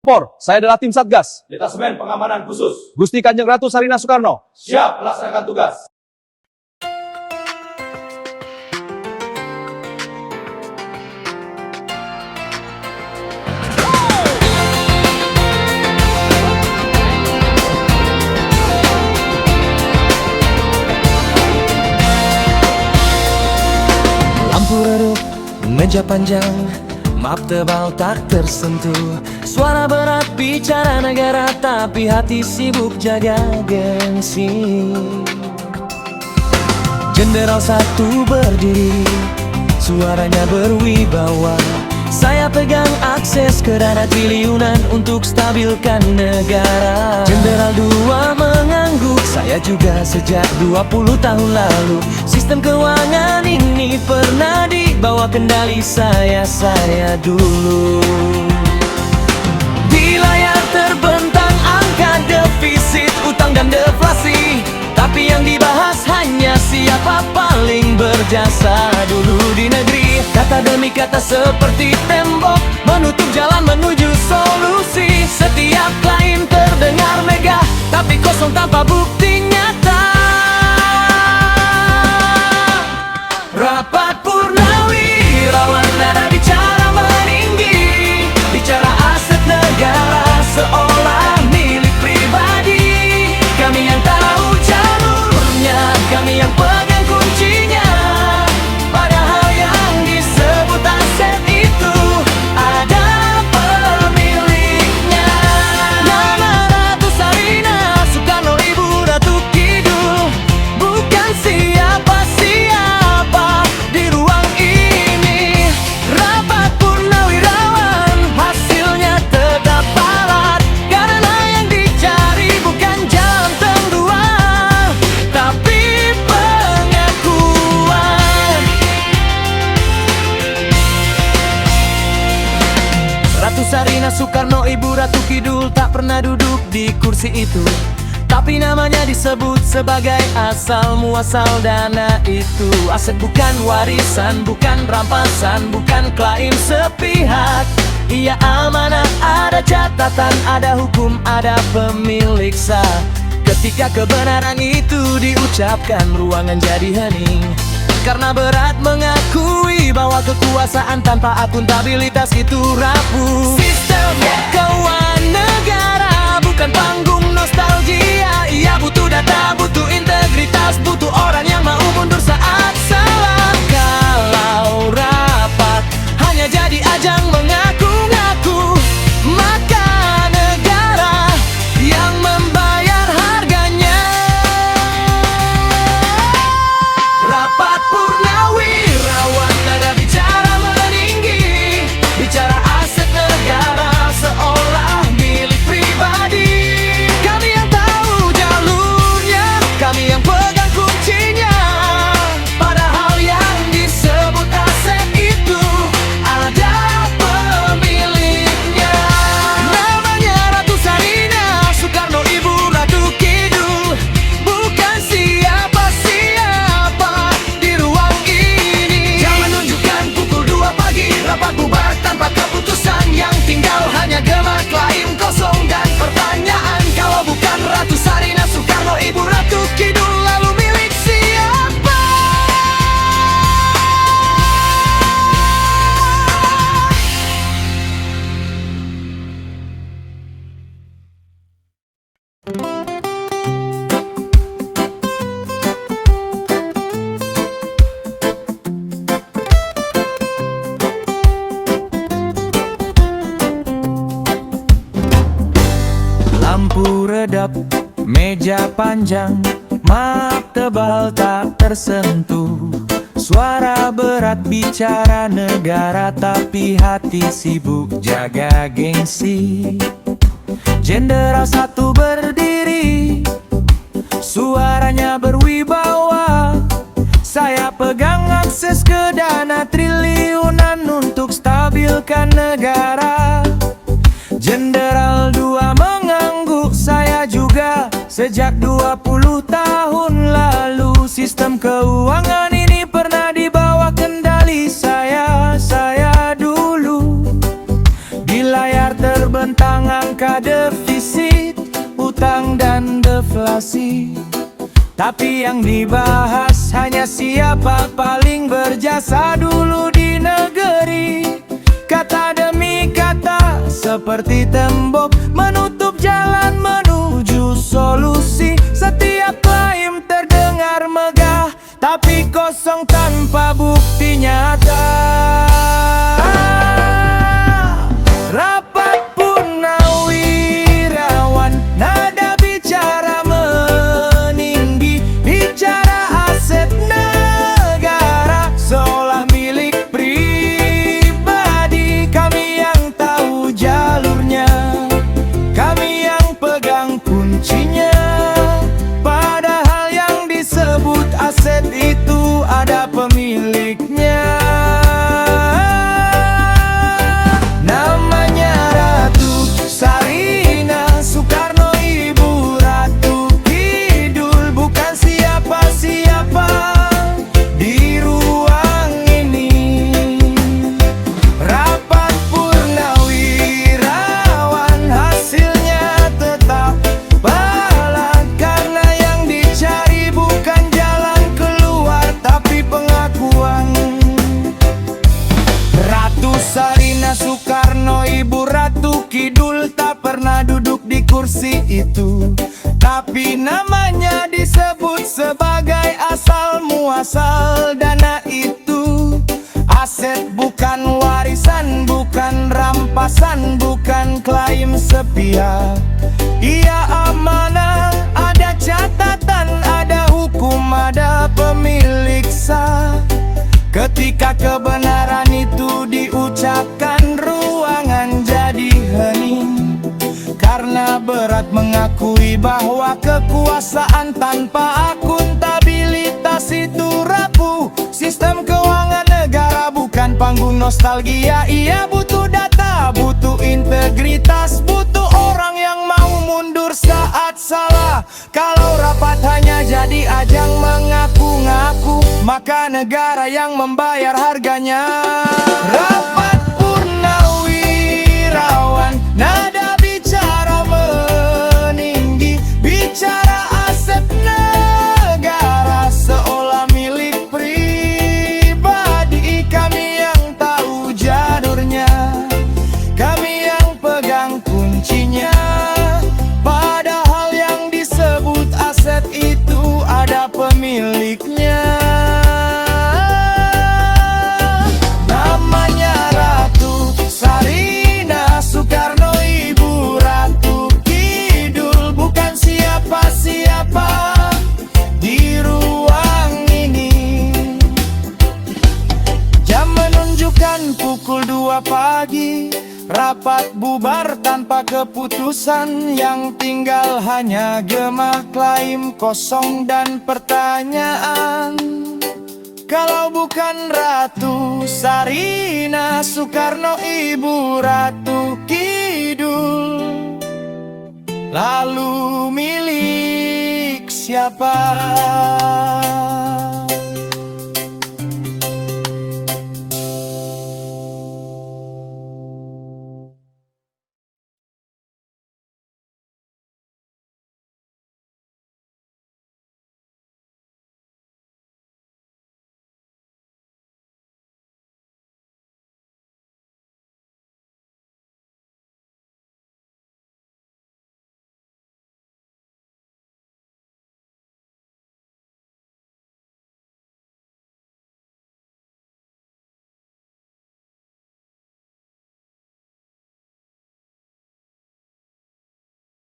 Por, saya adalah tim Satgas. Detasemen Pengamanan Khusus. Gusti Kanjeng Ratu Sarina Soekarno. Siap melaksanakan tugas. Lampu redup, meja panjang, map tebal tak tersentuh. Suara berat bicara negara, tapi hati sibuk jaga gengsi. Jenderal satu berdiri, suaranya berwibawa. Saya pegang akses ke dana triliunan untuk stabilkan negara. Jenderal dua mengangguk, saya juga sejak 20 tahun lalu. Sistem keuangan ini pernah dibawa kendali saya dulu. Di layar terbentang angka defisit, utang dan deflasi, tapi yang dibahas hanya siapa paling berjasa dulu di negeri. Kata demi kata seperti tembok, menutup jalan menuju solusi. Setiap klaim terdengar megah, tapi kosong tanpa bukti nyata. Rapat purnawirawan, nada bicara meninggi, bicara aset negara seolah milik pribadi. Kami yang tahu jalurnya, kami yang pegang kuncinya. Padahal yang disebut aset itu ada pemiliknya. Nama Ratu Sarina Soekarno, Ibu Ratu Kidul, bukan siapa-siapa di ruang ini. Rapat purnawirawan, hasilnya tetap palat, karena yang dicari bukan jam tentuan, tapi pengakuan. Ratu Sarina Soekarno, Ibu Ratu Kidul tak pernah duduk di kursi itu, tapi namanya disebut sebagai asal muasal dana itu. Aset bukan warisan, bukan rampasan, bukan klaim sepihak. Ia amanah, ada catatan, ada hukum, ada pemilik sah. Ketika kebenaran itu diucapkan, ruangan jadi hening, karena berat mengakui bahwa kekuasaan tanpa akuntabilitas itu rapuh. Sistem keuangan negara bukan panggung nostalgia. Ia butuh data, butuh integritas, butuh orang yang mau mundur saat salah. Kalau rapat hanya jadi ajang mengaku-ngaku, maka negara yang membayar harganya. Rapat purnawirawan, nada bicara meninggi, bicara aset negara seolah milik pribadi. Kami yang tahu jalurnya, kami yang pegang kuncinya. Padahal yang disebut aset itu ada pemiliknya. Namanya Ratu Sarina Soekarno, Ibu Ratu Kidul, bukan siapa-siapa di ruang ini. Jangan tunjukkan pukul 2 pagi, rapat bubar tanpa keputusan. Yang tinggal hanya gema klaim kosong dan pertanyaan. Kalau bukan Ratu Sarina Soekarno, Ibu Ratu Kidul, lalu milik siapa? Lampu redap, meja panjang, map tebal tak tersentuh. Suara berat bicara negara, tapi hati sibuk jaga gengsi. Jenderal satu berdiri, suaranya berwibawa. Saya pegang akses ke dana triliunan untuk stabilkan negara. Jenderal dua mengangguk, saya juga sejak 20 tahun lalu. Sistem keuangan ini pernah dibawa kendali saya dulu. Di layar terbentang angka defisit, utang dan deflasi. Tapi yang dibahas hanya siapa paling berjasa dulu di negeri. Kata demi kata seperti tembok menutup jalan menuju solusi. Setiap klaim terdengar megah, tapi kosong tanpa bukti nyata. Rapat purnawirawan, nada bicara meninggi, bicara aset negara seolah milik pribadi. Kami yang tahu jalurnya, kami yang pegang kuncinya. Padahal yang disebut aset itu ada pemiliknya. Namanya Ratu Sarina Soekarno, Ibu Ratu Kidul, bukan siapa-siapa di ruang ini. Rapat purnawirawan, hasilnya tetap balad, karena yang dicari bukan jalan keluar tapi pengakuan. Ratu Sarina Soekarno, Ibu Ratu Kidul tak pernah duduk di kursi itu, tapi namanya disebut sebagai asal muasal dana itu. Aset bukan warisan, bukan rampasan, bukan klaim sepihak. Ia amanah, ada catatan, ada hukum, ada pemilik sah. Ketika kebenaran itu diucapkan, ruangan jadi hening. Karena berat mengakui bahwa kekuasaan tanpa akuntabilitas itu rapuh. Sistem keuangan negara bukan panggung nostalgia. Ia butuh data, butuh integritas, butuh orang yang mau mundur saat salah. Kalau rapat hanya jadi ajang mengaku-ngaku, maka negara yang membayar harganya. Rapat purnawirawan, nada bicara meninggi, bicara aset negara seolah milik pribadi. Kami yang tahu jalurnya, kami yang pegang kuncinya. Padahal yang disebut aset itu ada pemiliknya. Namanya Ratu Sarina Soekarno, Ibu Ratu Kidul, bukan siapa-siapa di ruang ini. Jam menunjukkan pukul 2 pagi, rapat bubar tanpa keputusan. Yang tinggal hanya gema, klaim kosong dan pertanyaan. Kalau bukan Ratu Sarina Soekarno, Ibu Ratu Kidul, lalu milik siapa?